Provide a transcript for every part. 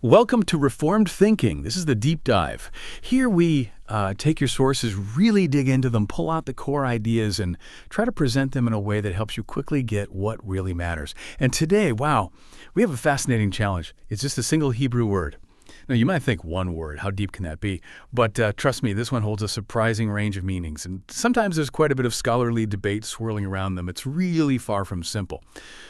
Welcome to Reformed Thinking. This is the deep dive. Here we take your sources, really dig into them, pull out the core ideas, and try to present them in a way that helps you quickly get what really matters. And today, wow, we have a fascinating challenge. It's just a single Hebrew word. Now, you might think one word, how deep can that be? But trust me, this one holds a surprising range of meanings, and sometimes there's quite a bit of scholarly debate swirling around them. It's really far from simple.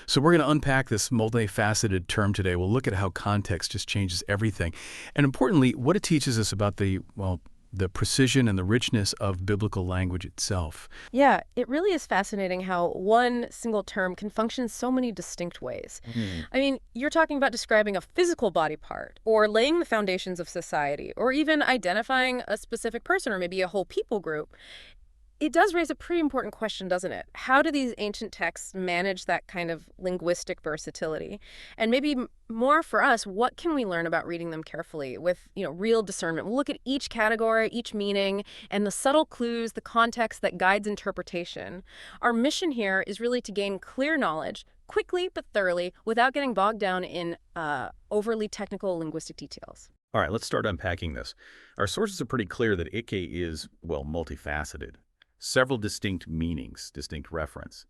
So we're going to unpack this multifaceted term today. We'll look at how context just changes everything, and importantly, what it teaches us about the precision and the richness of biblical language itself. Yeah, it really is fascinating how one single term can function in so many distinct ways. I mean, you're talking about describing a physical body part, or laying the foundations of society, or even identifying a specific person or maybe a whole people group. It does raise a pretty important question, doesn't it? How do these ancient texts manage that kind of linguistic versatility? And maybe more for us, what can we learn about reading them carefully with, real discernment? We'll look at each category, each meaning, and the subtle clues, the context that guides interpretation. Our mission here is really to gain clear knowledge, quickly but thoroughly, without getting bogged down in overly technical linguistic details. All right, let's start unpacking this. Our sources are pretty clear that Ike is, multifaceted. Several distinct meanings, distinct reference.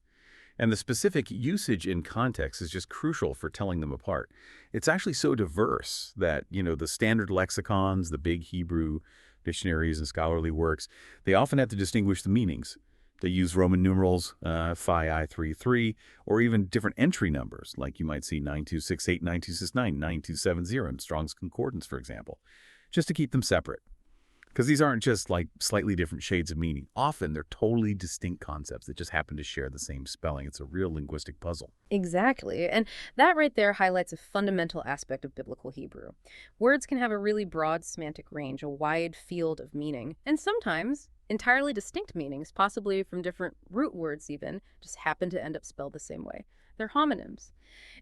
And the specific usage in context is just crucial for telling them apart. It's actually so diverse that, the standard lexicons, the big Hebrew dictionaries and scholarly works, they often have to distinguish the meanings. They use Roman numerals, phi I 33, or even different entry numbers, like you might see 9268, 9269, 9270 in Strong's Concordance, for example, just to keep them separate. Because these aren't just like slightly different shades of meaning. Often they're totally distinct concepts that just happen to share the same spelling. It's a real linguistic puzzle. Exactly. And that right there highlights a fundamental aspect of biblical Hebrew. Words can have a really broad semantic range, a wide field of meaning, and sometimes entirely distinct meanings, possibly from different root words even, just happen to end up spelled the same way. They're homonyms.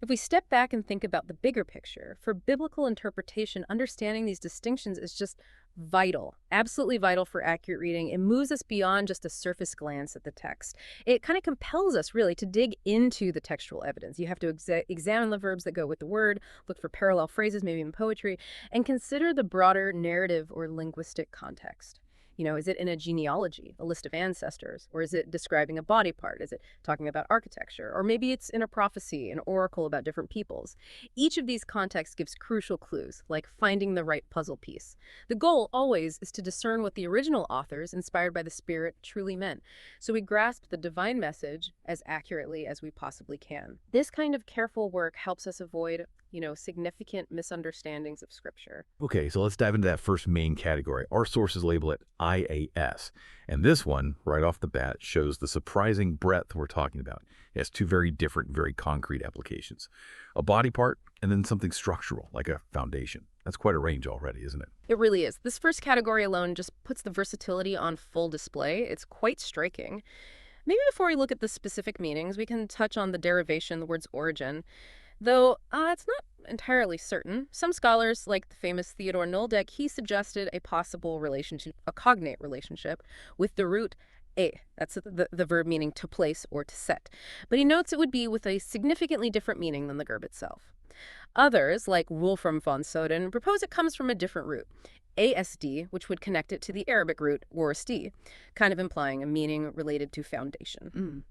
If we step back and think about the bigger picture, for biblical interpretation, understanding these distinctions is just vital, absolutely vital for accurate reading. It moves us beyond just a surface glance at the text. It kind of compels us, really, to dig into the textual evidence. You have to examine the verbs that go with the word, look for parallel phrases, maybe in poetry, and consider the broader narrative or linguistic context. Is it in a genealogy, a list of ancestors? Or is it describing a body part? Is it talking about architecture? Or maybe it's in a prophecy, an oracle about different peoples. Each of these contexts gives crucial clues, like finding the right puzzle piece. The goal always is to discern what the original authors, inspired by the Spirit, truly meant, so we grasp the divine message as accurately as we possibly can. This kind of careful work helps us avoid significant misunderstandings of Scripture. Okay, so let's dive into that first main category. Our sources label it IAS. And this one, right off the bat, shows the surprising breadth we're talking about. It has two very different, very concrete applications. A body part and then something structural, like a foundation. That's quite a range already, isn't it? It really is. This first category alone just puts the versatility on full display. It's quite striking. Maybe before we look at the specific meanings, we can touch on the derivation, the word's origin. Though it's not entirely certain. Some scholars, like the famous Theodore Noldeck, he suggested a possible relationship, a cognate relationship, with the root a. That's the verb meaning to place or to set. But he notes it would be with a significantly different meaning than the verb itself. Others, like Wolfram von Soden, propose it comes from a different root, ASD, which would connect it to the Arabic root warsti, kind of implying a meaning related to foundation.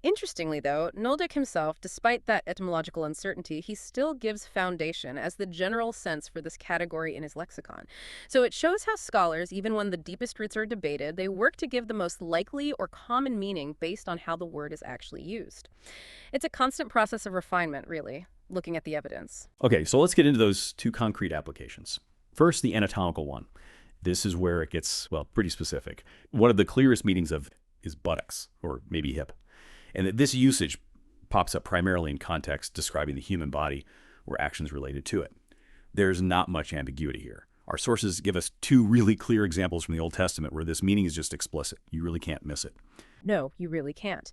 Interestingly, though, Noldeck himself, despite that etymological uncertainty, he still gives foundation as the general sense for this category in his lexicon. So it shows how scholars, even when the deepest roots are debated, they work to give the most likely or common meaning based on how the word is actually used. It's a constant process of refinement, really, looking at the evidence. Okay, so let's get into those two concrete applications. First, the anatomical one. This is where it gets, pretty specific. One of the clearest meanings of is buttocks, or maybe hip. And that this usage pops up primarily in context describing the human body or actions related to it. There's not much ambiguity here. Our sources give us two really clear examples from the Old Testament where this meaning is just explicit. You really can't miss it. No, you really can't.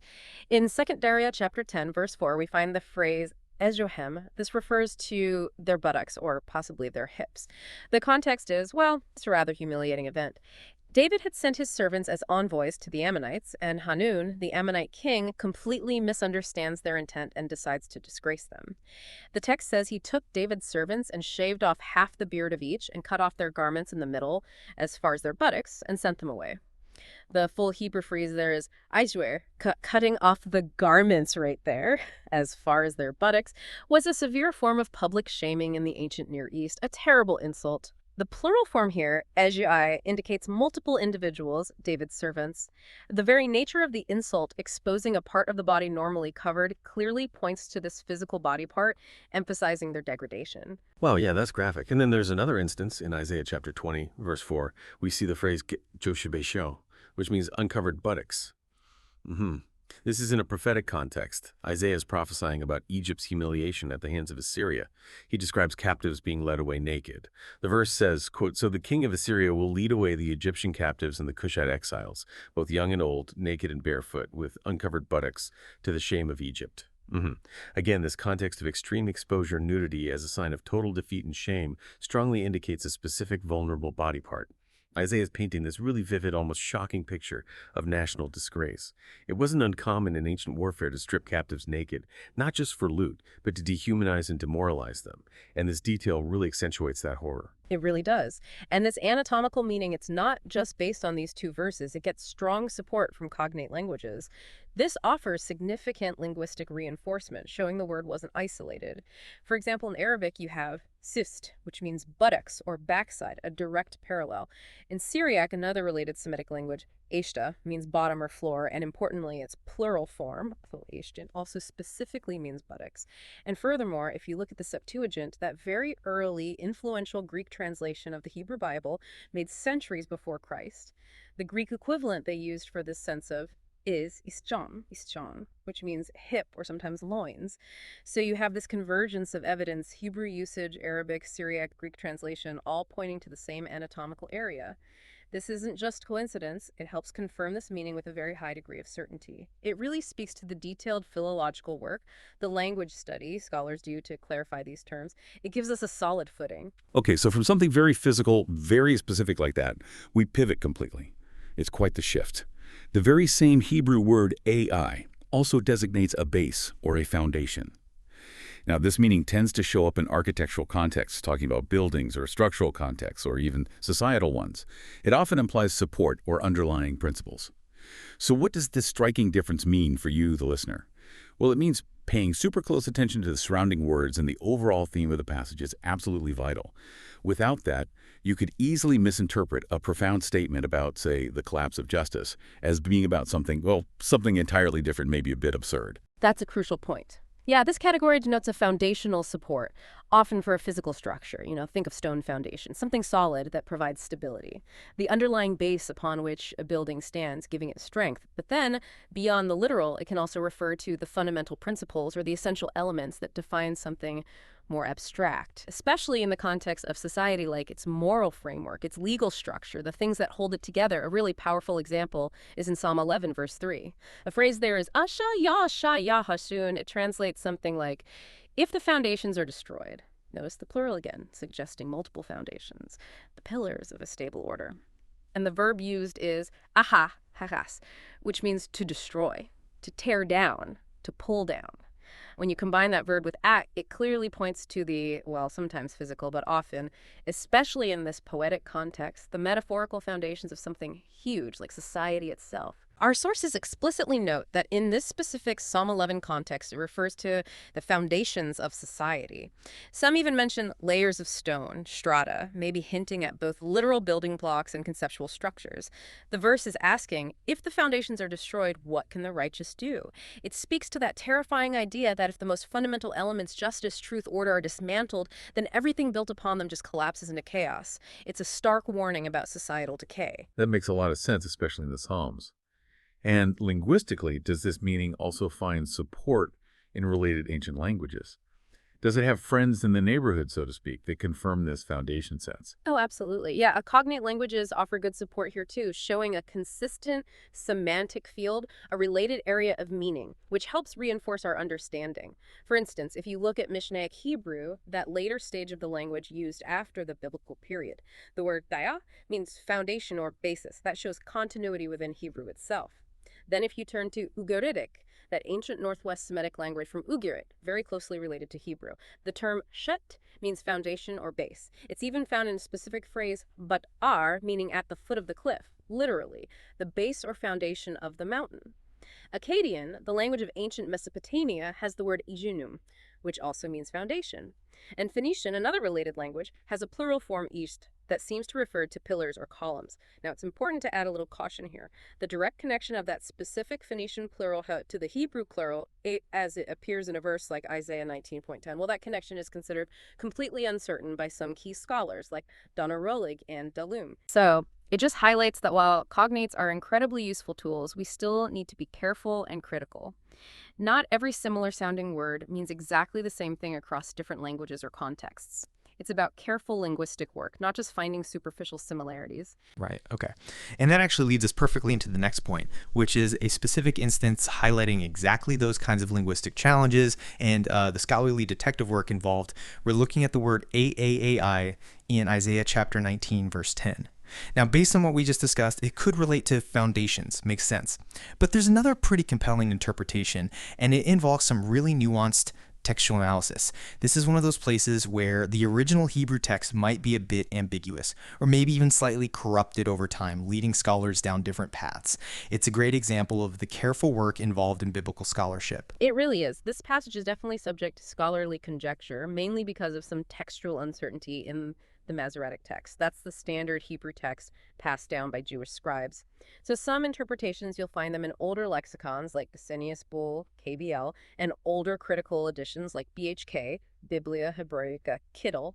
In 2 Dariah chapter 10, verse 4, we find the phrase Ezrohem. This refers to their buttocks or possibly their hips. The context is, it's a rather humiliating event. David had sent his servants as envoys to the Ammonites, and Hanun, the Ammonite king, completely misunderstands their intent and decides to disgrace them. The text says he took David's servants and shaved off half the beard of each and cut off their garments in the middle as far as their buttocks and sent them away. The full Hebrew phrase there is "aishwer," cutting off the garments right there, as far as their buttocks, was a severe form of public shaming in the ancient Near East, a terrible insult. The plural form here, "ezhai," indicates multiple individuals, David's servants. The very nature of the insult, exposing a part of the body normally covered, clearly points to this physical body part, emphasizing their degradation. Wow, yeah, that's graphic. And then there's another instance in Isaiah chapter 20, verse 4. We see the phrase "joshebesho," which means uncovered buttocks. This is in a prophetic context. Isaiah is prophesying about Egypt's humiliation at the hands of Assyria. He describes captives being led away naked. The verse says, quote, "So the king of Assyria will lead away the Egyptian captives and the Cushite exiles, both young and old, naked and barefoot, with uncovered buttocks, to the shame of Egypt." Again, this context of extreme exposure and nudity as a sign of total defeat and shame strongly indicates a specific vulnerable body part. Isaiah is painting this really vivid, almost shocking picture of national disgrace. It wasn't uncommon in ancient warfare to strip captives naked, not just for loot, but to dehumanize and demoralize them. And this detail really accentuates that horror. It really does. And this anatomical meaning, it's not just based on these two verses. It gets strong support from cognate languages. This offers significant linguistic reinforcement, showing the word wasn't isolated. For example, in Arabic, you have sist, which means buttocks or backside, a direct parallel. In Syriac, another related Semitic language, eshta, means bottom or floor, and importantly, its plural form, eshtin, also specifically means buttocks. And furthermore, if you look at the Septuagint, that very early, influential Greek translation of the Hebrew Bible made centuries before Christ, the Greek equivalent they used for this sense of is ischon, which means hip or sometimes loins. So you have this convergence of evidence, Hebrew usage, Arabic, Syriac, Greek translation, all pointing to the same anatomical area. This isn't just coincidence. It helps confirm this meaning with a very high degree of certainty. It really speaks to the detailed philological work, the language study scholars do to clarify these terms. It gives us a solid footing. Okay, so from something very physical, very specific like that, we pivot completely. It's quite the shift. The very same Hebrew word ai also designates a base or a foundation. Now, this meaning tends to show up in architectural contexts, talking about buildings or structural contexts or even societal ones. It often implies support or underlying principles. So what does this striking difference mean for you, the listener? Well, it means paying super close attention to the surrounding words and the overall theme of the passage is absolutely vital. Without that, you could easily misinterpret a profound statement about, say, the collapse of justice as being about something, well, something entirely different, maybe a bit absurd. That's a crucial point. Yeah, this category denotes a foundational support, often for a physical structure. Think of stone foundation, something solid that provides stability, the underlying base upon which a building stands, giving it strength. But then, beyond the literal, it can also refer to the fundamental principles or the essential elements that define something more abstract, especially in the context of society, like its moral framework, its legal structure, the things that hold it together. A really powerful example is in Psalm 11, verse 3. A phrase there is Asha ya hasun. It translates something like, if the foundations are destroyed. Notice the plural again, suggesting multiple foundations, the pillars of a stable order. And the verb used is hagas, which means to destroy, to tear down, to pull down. When you combine that verb with at, it clearly points to the, well, sometimes physical, but often, especially in this poetic context, the metaphorical foundations of something huge, like society itself. Our sources explicitly note that in this specific Psalm 11 context, it refers to the foundations of society. Some even mention layers of stone, strata, maybe hinting at both literal building blocks and conceptual structures. The verse is asking, if the foundations are destroyed, what can the righteous do? It speaks to that terrifying idea that if the most fundamental elements, justice, truth, order, are dismantled, then everything built upon them just collapses into chaos. It's a stark warning about societal decay. That makes a lot of sense, especially in the Psalms. And linguistically, does this meaning also find support in related ancient languages? Does it have friends in the neighborhood, so to speak, that confirm this foundation sense? Oh, absolutely. Yeah, cognate languages offer good support here too, showing a consistent semantic field, a related area of meaning, which helps reinforce our understanding. For instance, if you look at Mishnaic Hebrew, that later stage of the language used after the biblical period, the word daya means foundation or basis. That shows continuity within Hebrew itself. Then if you turn to Ugaritic, that ancient Northwest Semitic language from Ugarit, very closely related to Hebrew, the term Shet means foundation or base. It's even found in a specific phrase, but are, meaning at the foot of the cliff, literally, the base or foundation of the mountain. Akkadian, the language of ancient Mesopotamia, has the word ijunum, which also means foundation. And Phoenician, another related language, has a plural form east that seems to refer to pillars or columns. Now, it's important to add a little caution here. The direct connection of that specific Phoenician plural to the Hebrew plural, as it appears in a verse like Isaiah 19.10, well, that connection is considered completely uncertain by some key scholars like Donna Rolig and Dalum. So, it just highlights that while cognates are incredibly useful tools, we still need to be careful and critical. Not every similar sounding word means exactly the same thing across different languages or contexts. It's about careful linguistic work, not just finding superficial similarities. Right, okay. And that actually leads us perfectly into the next point, which is a specific instance highlighting exactly those kinds of linguistic challenges and the scholarly detective work involved. We're looking at the word AAAI in Isaiah chapter 19, verse 10. Now, based on what we just discussed, it could relate to foundations, makes sense. But there's another pretty compelling interpretation, and it involves some really nuanced textual analysis. This is one of those places where the original Hebrew text might be a bit ambiguous, or maybe even slightly corrupted over time, leading scholars down different paths. It's a great example of the careful work involved in biblical scholarship. It really is. This passage is definitely subject to scholarly conjecture, mainly because of some textual uncertainty in the Masoretic text. That's the standard Hebrew text passed down by Jewish scribes. So some interpretations, you'll find them in older lexicons like Gesenius Bull, KBL, and older critical editions like BHK, Biblia Hebraica Kittel.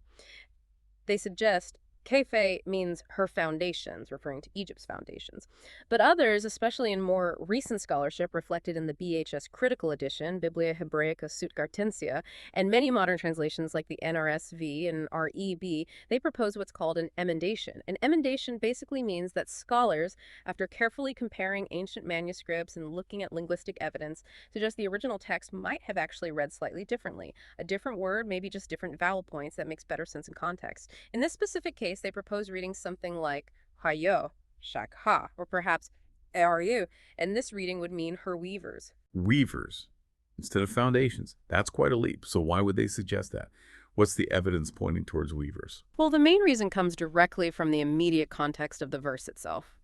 They suggest Kefe means her foundations, referring to Egypt's foundations. But others, especially in more recent scholarship reflected in the BHS Critical Edition, Biblia Hebraica Sutgartensia, and many modern translations like the NRSV and REB, they propose what's called an emendation. An emendation basically means that scholars, after carefully comparing ancient manuscripts and looking at linguistic evidence, suggest the original text might have actually read slightly differently. A different word, maybe just different vowel points that makes better sense in context. In this specific case, they propose reading something like hayo, shakha, or perhaps aru, and this reading would mean her weavers. Weavers instead of foundations. That's quite a leap. So why would they suggest that? What's the evidence pointing towards weavers? Well, the main reason comes directly from the immediate context of the verse itself.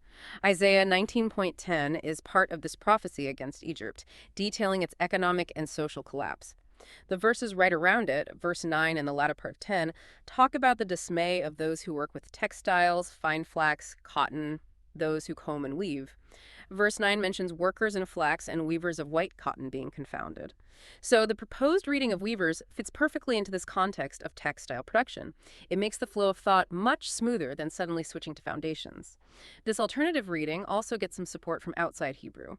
Isaiah 19.10 is part of this prophecy against Egypt, detailing its economic and social collapse. The verses right around it, verse 9 and the latter part of 10, talk about the dismay of those who work with textiles, fine flax, cotton, those who comb and weave. Verse 9 mentions workers in flax and weavers of white cotton being confounded. So the proposed reading of weavers fits perfectly into this context of textile production. It makes the flow of thought much smoother than suddenly switching to foundations. This alternative reading also gets some support from outside Hebrew.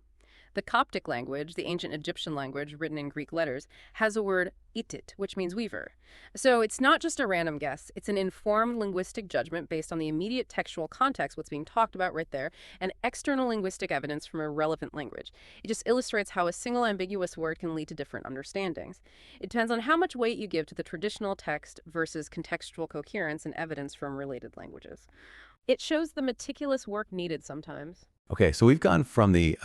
The Coptic language, the ancient Egyptian language written in Greek letters, has a word itit, which means weaver. So it's not just a random guess, it's an informed linguistic judgment based on the immediate textual context, what's being talked about right there, and external linguistic evidence from a relevant language. It just illustrates how a single ambiguous word can lead to different understandings. It depends on how much weight you give to the traditional text versus contextual coherence and evidence from related languages. It shows the meticulous work needed sometimes. Okay, so we've gone from the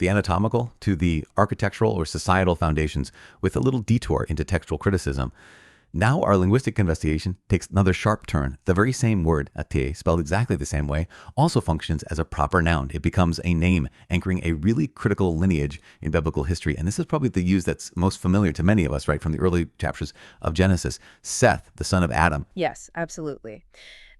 anatomical to the architectural or societal foundations with a little detour into textual criticism. Now our linguistic investigation takes another sharp turn. The very same word, ate, spelled exactly the same way, also functions as a proper noun. It becomes a name anchoring a really critical lineage in biblical history. And this is probably the use that's most familiar to many of us, right, from the early chapters of Genesis. Seth, the son of Adam. Yes, absolutely.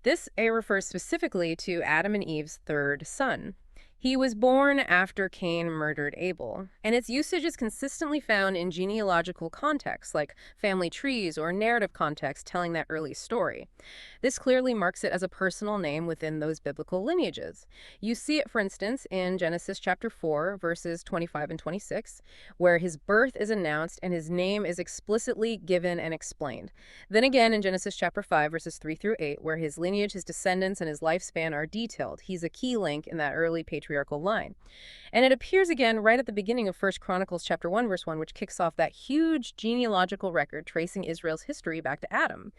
This A refers specifically to Adam and Eve's third son. He was born after Cain murdered Abel, and its usage is consistently found in genealogical contexts like family trees or narrative contexts telling that early story. This clearly marks it as a personal name within those biblical lineages. You see it, for instance, in Genesis chapter 4, verses 25 and 26, where his birth is announced and his name is explicitly given and explained. Then again in Genesis chapter 5, verses 3 through 8, where his lineage, his descendants, and his lifespan are detailed. He's a key link in that early patriarchal line. And it appears again right at the beginning of 1 Chronicles chapter 1, verse 1, which kicks off that huge genealogical record tracing Israel's history back to Adam.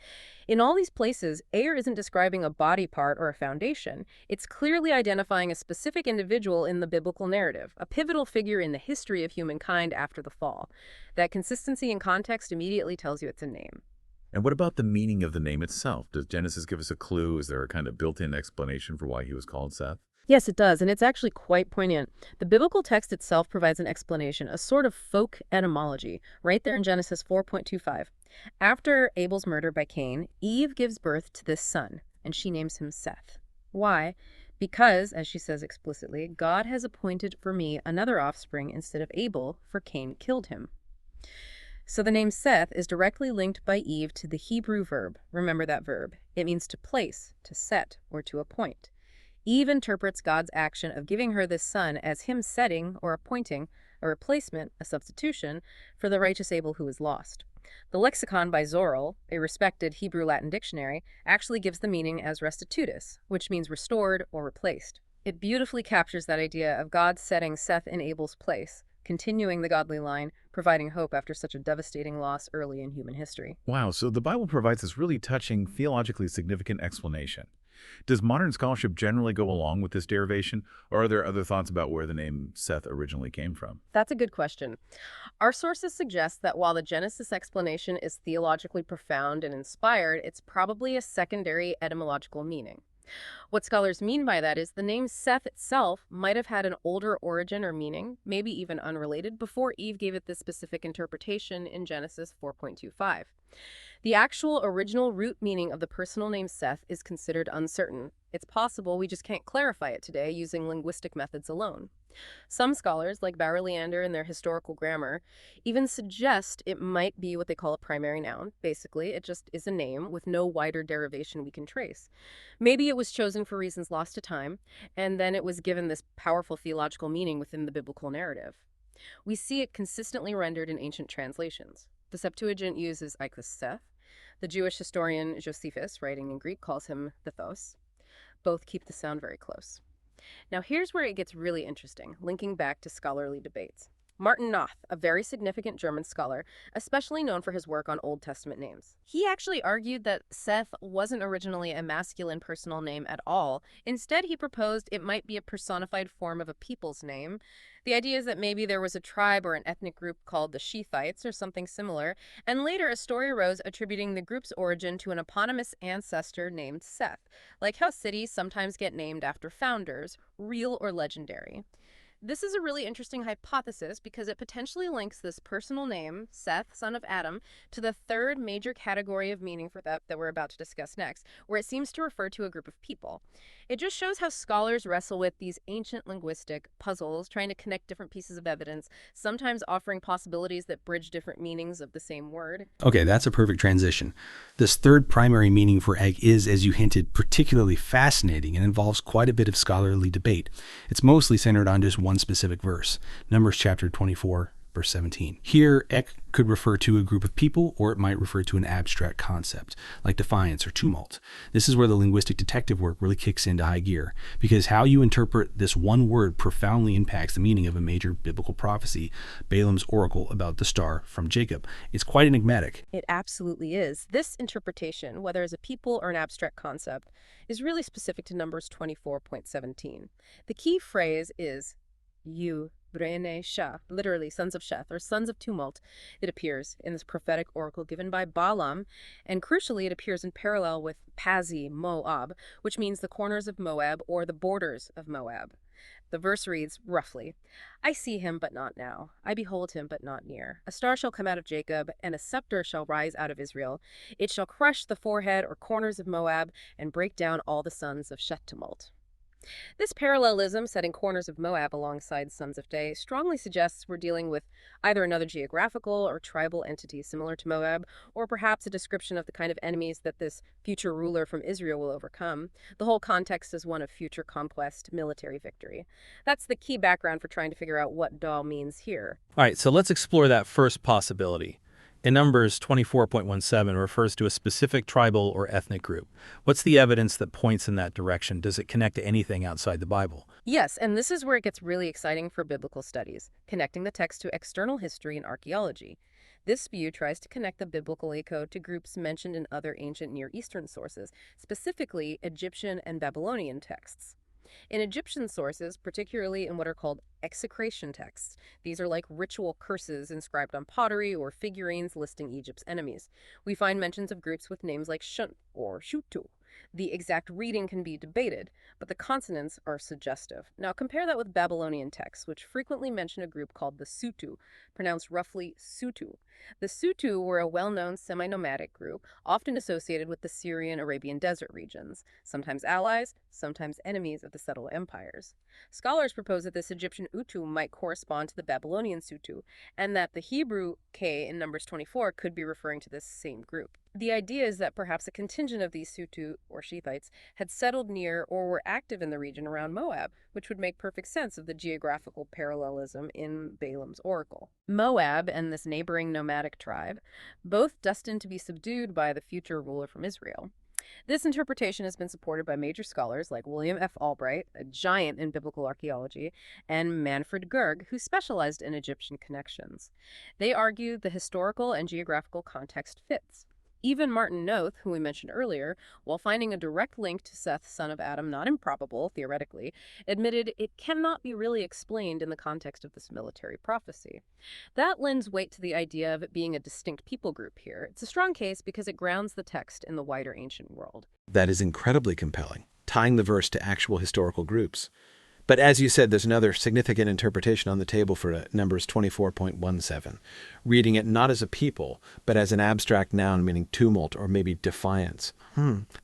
In all these places, Ayer isn't describing a body part or a foundation. It's clearly identifying a specific individual in the biblical narrative, a pivotal figure in the history of humankind after the fall. That consistency in context immediately tells you it's a name. And what about the meaning of the name itself? Does Genesis give us a clue? Is there a kind of built-in explanation for why he was called Seth? Yes, it does, and it's actually quite poignant. The biblical text itself provides an explanation, a sort of folk etymology, right there in Genesis 4.25. After Abel's murder by Cain, Eve gives birth to this son, and she names him Seth. Why? Because, as she says explicitly, God has appointed for me another offspring instead of Abel, for Cain killed him. So the name Seth is directly linked by Eve to the Hebrew verb. Remember that verb. It means to place, to set, or to appoint. Eve interprets God's action of giving her this son as him setting or appointing a replacement, a substitution, for the righteous Abel who is lost. The lexicon by Zorel, a respected Hebrew-Latin dictionary, actually gives the meaning as restitutus, which means restored or replaced. It beautifully captures that idea of God setting Seth in Abel's place, continuing the godly line, providing hope after such a devastating loss early in human history. Wow, so the Bible provides this really touching, theologically significant explanation. Does modern scholarship generally go along with this derivation, or are there other thoughts about where the name Seth originally came from? That's a good question. Our sources suggest that while the Genesis explanation is theologically profound and inspired, it's probably a secondary etymological meaning. What scholars mean by that is the name Seth itself might have had an older origin or meaning, maybe even unrelated, before Eve gave it this specific interpretation in Genesis 4.25. The actual original root meaning of the personal name Seth is considered uncertain. It's possible we just can't clarify it today using linguistic methods alone. Some scholars, like Barrow-Leander in their historical grammar, even suggest it might be what they call a primary noun. Basically, it just is a name with no wider derivation we can trace. Maybe it was chosen for reasons lost to time, and then it was given this powerful theological meaning within the biblical narrative. We see it consistently rendered in ancient translations. The Septuagint uses Ichthus Seth. The Jewish historian Josephus, writing in Greek, calls him Thethos. Both keep the sound very close. Now here's where it gets really interesting, linking back to scholarly debates. Martin Noth, a very significant German scholar, especially known for his work on Old Testament names. He actually argued that Seth wasn't originally a masculine personal name at all. Instead, he proposed it might be a personified form of a people's name. The idea is that maybe there was a tribe or an ethnic group called the Shethites or something similar, and later a story arose attributing the group's origin to an eponymous ancestor named Seth, like how cities sometimes get named after founders, real or legendary. This is a really interesting hypothesis because it potentially links this personal name, Seth, son of Adam, to the third major category of meaning for that we're about to discuss next, where it seems to refer to a group of people. It just shows how scholars wrestle with these ancient linguistic puzzles, trying to connect different pieces of evidence, sometimes offering possibilities that bridge different meanings of the same word. Okay, that's a perfect transition. This third primary meaning for egg is, as you hinted, particularly fascinating and involves quite a bit of scholarly debate. It's mostly centered on just one specific verse, Numbers chapter 24, verse 17. Here, ek could refer to a group of people, or it might refer to an abstract concept, like defiance or tumult. This is where the linguistic detective work really kicks into high gear, because how you interpret this one word profoundly impacts the meaning of a major biblical prophecy, Balaam's oracle about the star from Jacob. It's quite enigmatic. It absolutely is. This interpretation, whether as a people or an abstract concept, is really specific to Numbers 24.17. The key phrase is you, Brene Shah, literally sons of Sheth, or sons of tumult. It appears in this prophetic oracle given by Balaam, and crucially it appears in parallel with Pazi, Moab, which means the corners of Moab or the borders of Moab. The verse reads, roughly, I see him, but not now. I behold him, but not near. A star shall come out of Jacob, and a scepter shall rise out of Israel. It shall crush the forehead or corners of Moab, and break down all the sons of Shet tumult. This parallelism, setting corners of Moab alongside sons of Day, strongly suggests we're dealing with either another geographical or tribal entity similar to Moab, or perhaps a description of the kind of enemies that this future ruler from Israel will overcome. The whole context is one of future conquest, military victory. That's the key background for trying to figure out what Dal means here. All right, so let's explore that first possibility. In Numbers 24.17 refers to a specific tribal or ethnic group. What's the evidence that points in that direction? Does it connect to anything outside the Bible? Yes, and this is where it gets really exciting for biblical studies, connecting the text to external history and archaeology. This view tries to connect the biblical echo to groups mentioned in other ancient Near Eastern sources, specifically Egyptian and Babylonian texts. In Egyptian sources, particularly in what are called execration texts, these are like ritual curses inscribed on pottery or figurines listing Egypt's enemies. We find mentions of groups with names like Shunt or Shutu. The exact reading can be debated, but the consonants are suggestive. Now compare that with Babylonian texts, which frequently mention a group called the Sutu, pronounced roughly Sutu. The Sutu were a well-known semi-nomadic group, often associated with the Syrian Arabian desert regions, sometimes allies, sometimes enemies of the settled empires. Scholars propose that this Egyptian Utu might correspond to the Babylonian Sutu, and that the Hebrew K in Numbers 24 could be referring to this same group. The idea is that perhaps a contingent of these Sutu, or Shethites, had settled near or were active in the region around Moab, which would make perfect sense of the geographical parallelism in Balaam's oracle. Moab and this neighboring nomadic tribe, both destined to be subdued by the future ruler from Israel. This interpretation has been supported by major scholars like William F. Albright, a giant in biblical archaeology, and Manfred Gerg, who specialized in Egyptian connections. They argue the historical and geographical context fits. Even Martin Noth, who we mentioned earlier, while finding a direct link to Seth, son of Adam, not improbable, theoretically, admitted it cannot be really explained in the context of this military prophecy. That lends weight to the idea of it being a distinct people group here. It's a strong case because it grounds the text in the wider ancient world. That is incredibly compelling, tying the verse to actual historical groups. But as you said, there's another significant interpretation on the table for Numbers 24.17, reading it not as a people, but as an abstract noun meaning tumult or maybe defiance.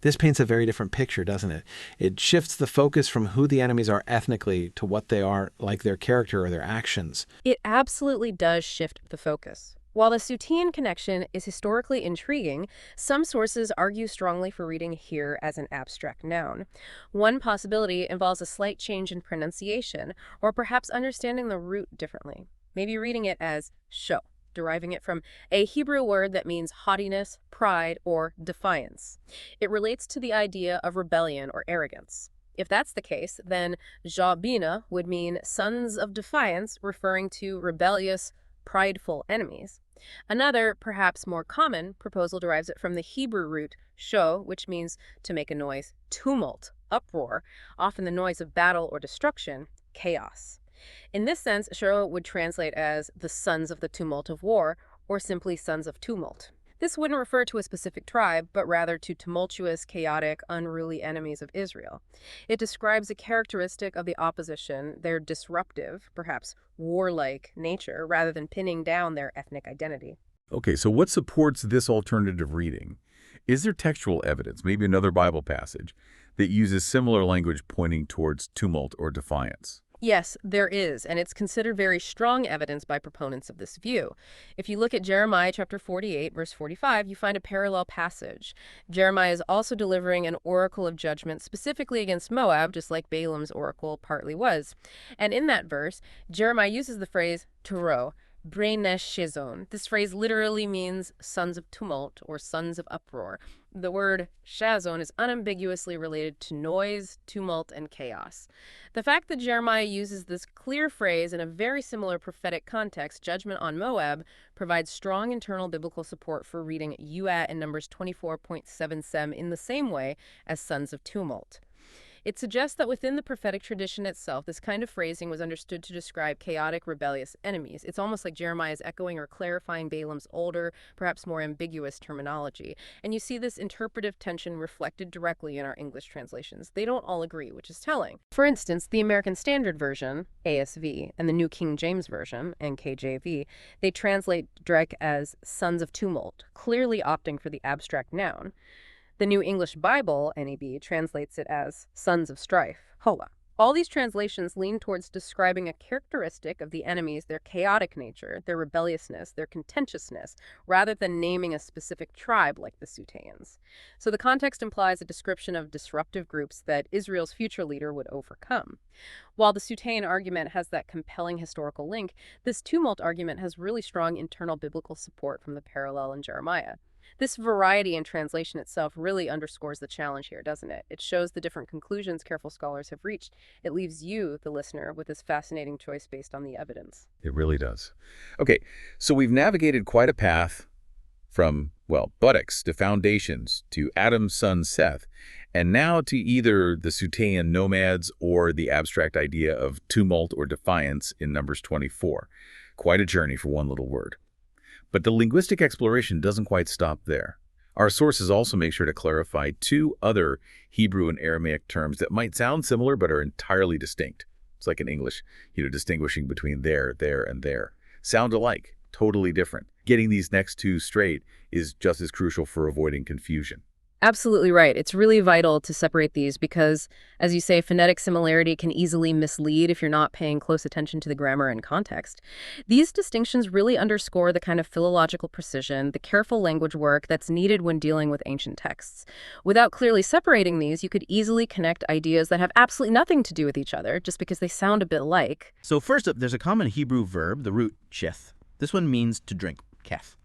This paints a very different picture, doesn't it? It shifts the focus from who the enemies are ethnically to what they are, like their character or their actions. It absolutely does shift the focus. While the Sutean connection is historically intriguing, some sources argue strongly for reading here as an abstract noun. One possibility involves a slight change in pronunciation, or perhaps understanding the root differently. Maybe reading it as sho, deriving it from a Hebrew word that means haughtiness, pride, or defiance. It relates to the idea of rebellion or arrogance. If that's the case, then Jabina would mean sons of defiance, referring to rebellious, prideful enemies. Another, perhaps more common, proposal derives it from the Hebrew root sho, which means to make a noise, tumult, uproar, often the noise of battle or destruction, chaos. In this sense, sho would translate as the sons of the tumult of war, or simply sons of tumult. This wouldn't refer to a specific tribe, but rather to tumultuous, chaotic, unruly enemies of Israel. It describes a characteristic of the opposition, their disruptive, perhaps warlike nature, rather than pinning down their ethnic identity. Okay, so what supports this alternative reading? Is there textual evidence, maybe another Bible passage, that uses similar language pointing towards tumult or defiance? Yes, there is, and it's considered very strong evidence by proponents of this view. If you look at Jeremiah chapter 48, verse 45, you find a parallel passage. Jeremiah is also delivering an oracle of judgment specifically against Moab, just like Balaam's oracle partly was. And in that verse, Jeremiah uses the phrase turo, Brenesh Shizon. This phrase literally means sons of tumult or sons of uproar. The word shazon is unambiguously related to noise, tumult, and chaos. The fact that Jeremiah uses this clear phrase in a very similar prophetic context, judgment on Moab, provides strong internal biblical support for reading Yuat in Numbers 24.77 in the same way as sons of tumult. It suggests that within the prophetic tradition itself, this kind of phrasing was understood to describe chaotic, rebellious enemies. It's almost like Jeremiah is echoing or clarifying Balaam's older, perhaps more ambiguous terminology. And you see this interpretive tension reflected directly in our English translations. They don't all agree, which is telling. For instance, the American Standard Version, ASV, and the New King James Version, NKJV, they translate Drek as sons of tumult, clearly opting for the abstract noun. The New English Bible, NEB, translates it as sons of strife, Hoa. All these translations lean towards describing a characteristic of the enemies, their chaotic nature, their rebelliousness, their contentiousness, rather than naming a specific tribe like the Suteans. So the context implies a description of disruptive groups that Israel's future leader would overcome. While the Sutean argument has that compelling historical link, this tumult argument has really strong internal biblical support from the parallel in Jeremiah. This variety in translation itself really underscores the challenge here, doesn't it? It shows the different conclusions careful scholars have reached. It leaves you, the listener, with this fascinating choice based on the evidence. It really does. Okay, so we've navigated quite a path from, well, buttocks to foundations to Adam's son Seth, and now to either the Sutean nomads or the abstract idea of tumult or defiance in Numbers 24. Quite a journey for one little word. But the linguistic exploration doesn't quite stop there. Our sources also make sure to clarify two other Hebrew and Aramaic terms that might sound similar but are entirely distinct. It's like in English, distinguishing between there, and there. Sound alike, totally different. Getting these next two straight is just as crucial for avoiding confusion. Absolutely right. It's really vital to separate these because, as you say, phonetic similarity can easily mislead if you're not paying close attention to the grammar and context. These distinctions really underscore the kind of philological precision, the careful language work that's needed when dealing with ancient texts. Without clearly separating these, you could easily connect ideas that have absolutely nothing to do with each other just because they sound a bit alike. So first up, there's a common Hebrew verb, the root cheth. This one means to drink, keth.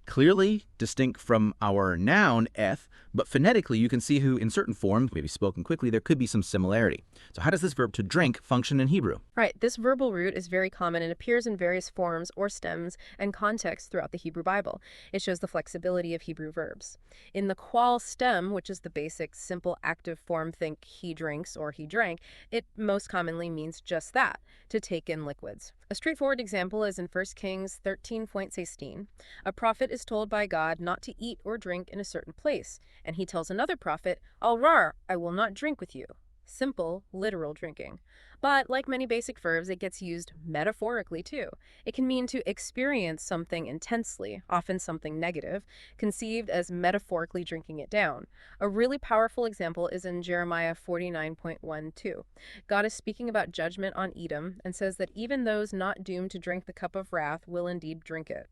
Clearly distinct from our noun, eth, but phonetically you can see who, in certain forms, maybe spoken quickly, there could be some similarity. So how does this verb to drink function in Hebrew? Right. This verbal root is very common and appears in various forms or stems and contexts throughout the Hebrew Bible. It shows the flexibility of Hebrew verbs. In the qual stem, which is the basic simple active form, think he drinks or he drank, it most commonly means just that, to take in liquids. A straightforward example is in 1 Kings 13:16. A prophet is told by God not to eat or drink in a certain place, and he tells another prophet, Alrar, I will not drink with you. Simple, literal drinking. But like many basic verbs, it gets used metaphorically too. It can mean to experience something intensely, often something negative, conceived as metaphorically drinking it down. A really powerful example is in Jeremiah 49:12. God is speaking about judgment on Edom and says that even those not doomed to drink the cup of wrath will indeed drink it.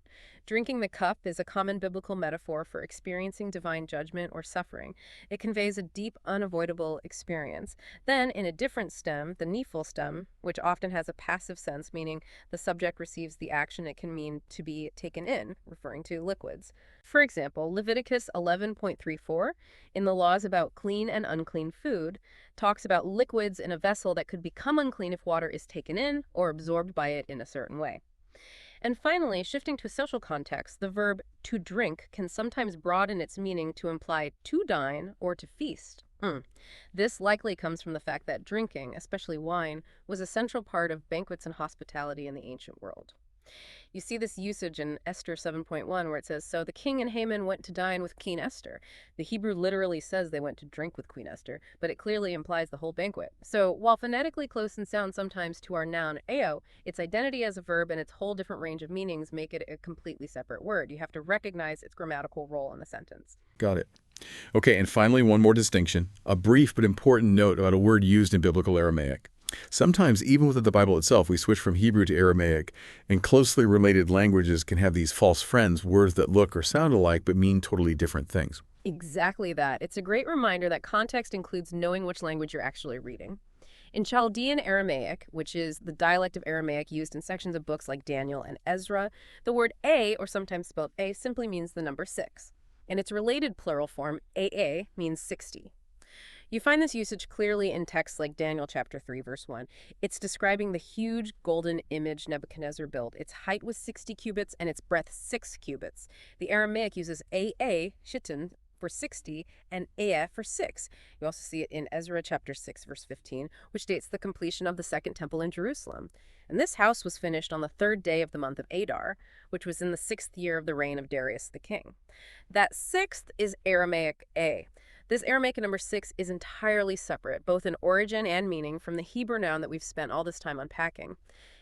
Drinking the cup is a common biblical metaphor for experiencing divine judgment or suffering. It conveys a deep, unavoidable experience. Then, in a different stem, the nephil stem, which often has a passive sense, meaning the subject receives the action, it can mean to be taken in, referring to liquids. For example, Leviticus 11:34, in the laws about clean and unclean food, talks about liquids in a vessel that could become unclean if water is taken in or absorbed by it in a certain way. And finally, shifting to a social context, the verb to drink can sometimes broaden its meaning to imply to dine or to feast. This likely comes from the fact that drinking, especially wine, was a central part of banquets and hospitality in the ancient world. You see this usage in Esther 7.1 where it says, so the king and Haman went to dine with Queen Esther. The Hebrew literally says they went to drink with Queen Esther, but it clearly implies the whole banquet. So while phonetically close in sound sometimes to our noun ao, its identity as a verb and its whole different range of meanings make it a completely separate word. You have to recognize its grammatical role in the sentence. Got it. Okay, and finally, one more distinction, a brief but important note about a word used in biblical Aramaic. Sometimes, even within the Bible itself, we switch from Hebrew to Aramaic, and closely related languages can have these false friends, words that look or sound alike but mean totally different things. Exactly that. It's a great reminder that context includes knowing which language you're actually reading. In Chaldean Aramaic, which is the dialect of Aramaic used in sections of books like Daniel and Ezra, the word a, or sometimes spelled a, simply means the number 6. In its related plural form, aa means 60. You find this usage clearly in texts like Daniel chapter 3, verse 1. It's describing the huge golden image Nebuchadnezzar built. Its height was 60 cubits and its breadth 6 cubits. The Aramaic uses aa, shittin, for 60 and ea for 6. You also see it in Ezra chapter 6, verse 15, which dates the completion of the Second Temple in Jerusalem. And this house was finished on the 3rd day of the month of Adar, which was in the 6th year of the reign of Darius the king. That 6th is Aramaic a. This Aramaic number 6 is entirely separate, both in origin and meaning, from the Hebrew noun that we've spent all this time unpacking.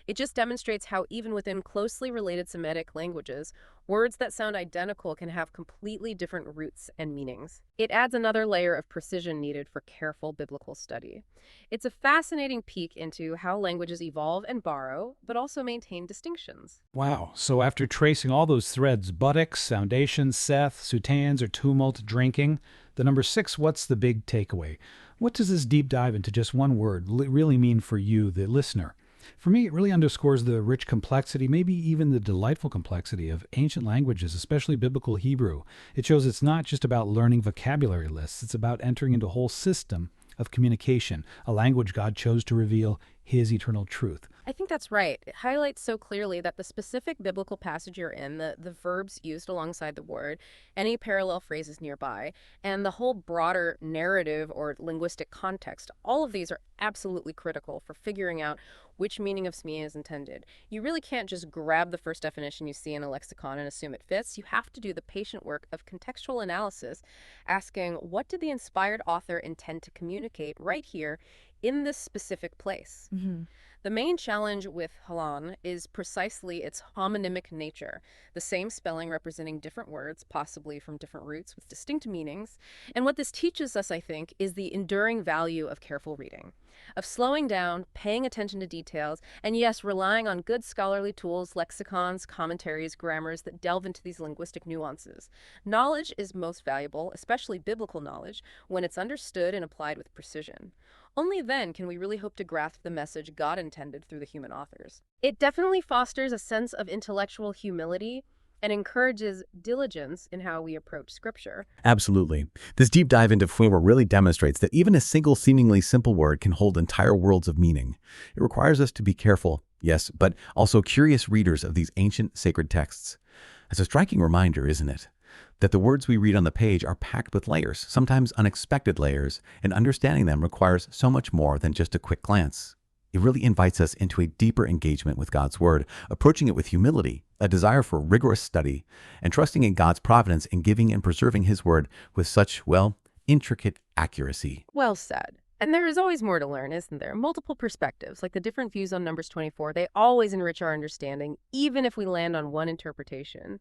It just demonstrates how even within closely related Semitic languages, words that sound identical can have completely different roots and meanings. It adds another layer of precision needed for careful biblical study. It's a fascinating peek into how languages evolve and borrow, but also maintain distinctions. Wow. So after tracing all those threads, buttocks, foundations, Seth, sutans, or tumult, drinking, the number 6, what's the big takeaway? What does this deep dive into just one word really mean for you, the listener? For me, it really underscores the rich complexity, maybe even the delightful complexity of ancient languages, especially biblical Hebrew. It shows it's not just about learning vocabulary lists, it's about entering into a whole system of communication, a language God chose to reveal his eternal truth. I think that's right. It highlights so clearly that the specific biblical passage you're in, the verbs used alongside the word, any parallel phrases nearby, and the whole broader narrative or linguistic context, all of these are absolutely critical for figuring out which meaning of SME is intended. You really can't just grab the first definition you see in a lexicon and assume it fits. You have to do the patient work of contextual analysis, asking what did the inspired author intend to communicate right here in this specific place. The main challenge with Halan is precisely its homonymic nature, the same spelling representing different words, possibly from different roots with distinct meanings. And what this teaches us, I think, is the enduring value of careful reading, of slowing down, paying attention to details, and yes, relying on good scholarly tools, lexicons, commentaries, grammars that delve into these linguistic nuances. Knowledge is most valuable, especially biblical knowledge, when it's understood and applied with precision. Only then can we really hope to grasp the message God intended through the human authors. It definitely fosters a sense of intellectual humility and encourages diligence in how we approach Scripture. Absolutely. This deep dive into Fuima really demonstrates that even a single seemingly simple word can hold entire worlds of meaning. It requires us to be careful, yes, but also curious readers of these ancient sacred texts. It's a striking reminder, isn't it? That the words we read on the page are packed with layers, sometimes unexpected layers, and understanding them requires so much more than just a quick glance. It really invites us into a deeper engagement with God's Word, approaching it with humility, a desire for rigorous study, and trusting in God's providence in giving and preserving His Word with such, well, intricate accuracy. Well said. And there is always more to learn, isn't there? Multiple perspectives, like the different views on Numbers 24, they always enrich our understanding, even if we land on one interpretation.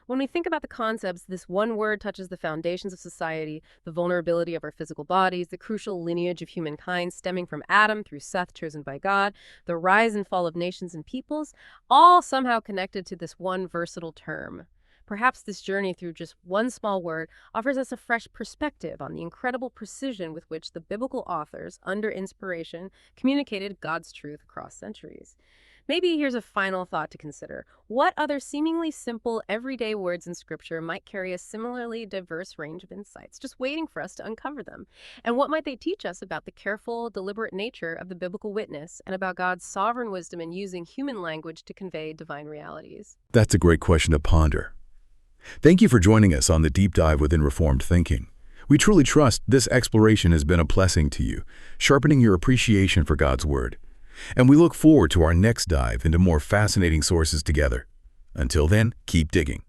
When we think about the concepts, this one word touches the foundations of society, the vulnerability of our physical bodies, the crucial lineage of humankind stemming from Adam through Seth, chosen by God, the rise and fall of nations and peoples, all somehow connected to this one versatile term. Perhaps this journey through just one small word offers us a fresh perspective on the incredible precision with which the biblical authors, under inspiration, communicated God's truth across centuries. Maybe here's a final thought to consider. What other seemingly simple, everyday words in Scripture might carry a similarly diverse range of insights, just waiting for us to uncover them? And what might they teach us about the careful, deliberate nature of the biblical witness and about God's sovereign wisdom in using human language to convey divine realities? That's a great question to ponder. Thank you for joining us on the Deep Dive within Reformed Thinking. We truly trust this exploration has been a blessing to you, sharpening your appreciation for God's Word. And we look forward to our next dive into more fascinating sources together. Until then, keep digging.